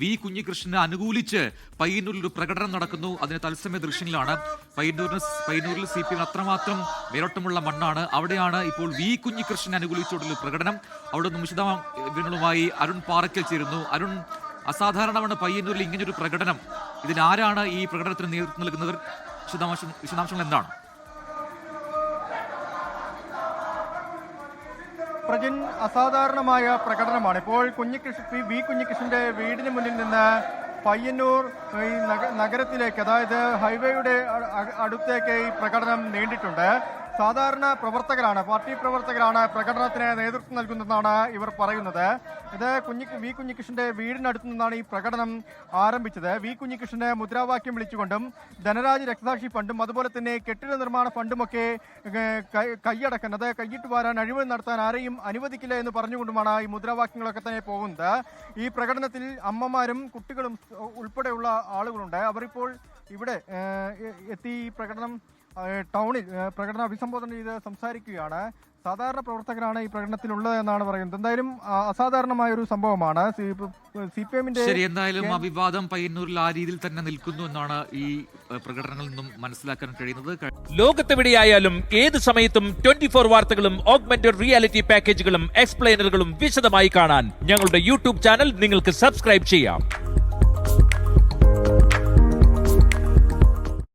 V കുഞ്ഞികൃഷ്ണനെ അനുകൂലിച്ച് പയ്യന്നൂരിൽ ഒരു പ്രകടനം നടക്കുന്നു. അതിന് തത്സമയ ദൃശ്യങ്ങളാണ്. പയ്യന്നൂരിൽ CPM അത്രമാത്രം മേലോട്ടമുള്ള മണ്ണാണ്. അവിടെയാണ് ഇപ്പോൾ വി കുഞ്ഞികൃഷ്ണനെ അനുകൂലിച്ചുകൊണ്ടുള്ള പ്രകടനം. അവിടെ നിന്ന് വിശദാംശങ്ങളുമായി അരുൺ പാറയ്ക്കൽ ചേരുന്നു. അരുൺ, അസാധാരണമാണ് പയ്യന്നൂരിൽ ഇങ്ങനൊരു പ്രകടനം. ഇതിനാരാണ് ഈ പ്രകടനത്തിന് നേതൃത്വം നൽകുന്നത്? വിശദാംശങ്ങൾ എന്താണ്? പ്രജിൻ, അസാധാരണമായ പ്രകടനമാണ്. ഇപ്പോൾ വി കുഞ്ഞികൃഷ്ണന്റെ വീടിന് മുന്നിൽ നിന്ന് പയ്യന്നൂർ ഈ നഗരത്തിലേക്ക്, അതായത് ഹൈവേയുടെ അടുത്തേക്ക് ഈ പ്രകടനം നീണ്ടിട്ടുണ്ട്. സാധാരണ പ്രവർത്തകരാണ്, പാർട്ടി പ്രവർത്തകരാണ് പ്രകടനത്തിന് നേതൃത്വം നൽകുന്നതെന്നാണ് ഇവർ പറയുന്നത്. ഇത് വി കുഞ്ഞികൃഷ്ണന്റെ വീടിനടുത്തു നിന്നാണ് ഈ പ്രകടനം ആരംഭിച്ചത്. വി കുഞ്ഞികൃഷ്ണന് മുദ്രാവാക്യം വിളിച്ചുകൊണ്ടും ധനരാജ് രക്തസാക്ഷി ഫണ്ടും അതുപോലെ തന്നെ കെട്ടിട നിർമ്മാണ ഫണ്ടുമൊക്കെ കൈയടക്കാൻ, അത് കൈയിട്ട് വാരാൻ, അഴിമതി നടത്താൻ ആരെയും അനുവദിക്കില്ല എന്ന് പറഞ്ഞുകൊണ്ടുമാണ് ഈ മുദ്രാവാക്യങ്ങളൊക്കെ തന്നെ പോകുന്നത്. ഈ പ്രകടനത്തിൽ അമ്മമാരും കുട്ടികളും ഉൾപ്പെടെയുള്ള ആളുകളുണ്ട്. അവരിപ്പോൾ ഇവിടെ എത്തി പ്രകടനം ടൗണിൽ പ്രകടനം അഭിസംബോധന ചെയ്ത് സംസാരിക്കുകയാണ്. സാധാരണ പ്രവർത്തകരാണ് ഈ പ്രകടനത്തിലുള്ളത് എന്നാണ് പറയുന്നത്. എന്തായാലും അസാധാരണമായ ഒരു സംഭവമാണ്. CPMന്റെ ശരി, എന്തായാലും ആ വിവാദം പയ്യന്നൂരിൽ ആ രീതിയിൽ തന്നെ നിൽക്കുന്നു എന്നാണ് ഈ പ്രകടനങ്ങളിൽ നിന്നും മനസ്സിലാക്കാൻ കഴിയുന്നത്. ലോകത്തെവിടെയായാലും ഏത് സമയത്തും 24 വാർത്തകളും ഓഗ്മെന്റഡ് റിയാലിറ്റി പാക്കേജുകളും എക്സ്പ്ലെയിനറുകളും വിശദമായി കാണാൻ ഞങ്ങളുടെ YouTube ചാനൽ നിങ്ങൾക്ക് സബ്സ്ക്രൈബ് ചെയ്യാം.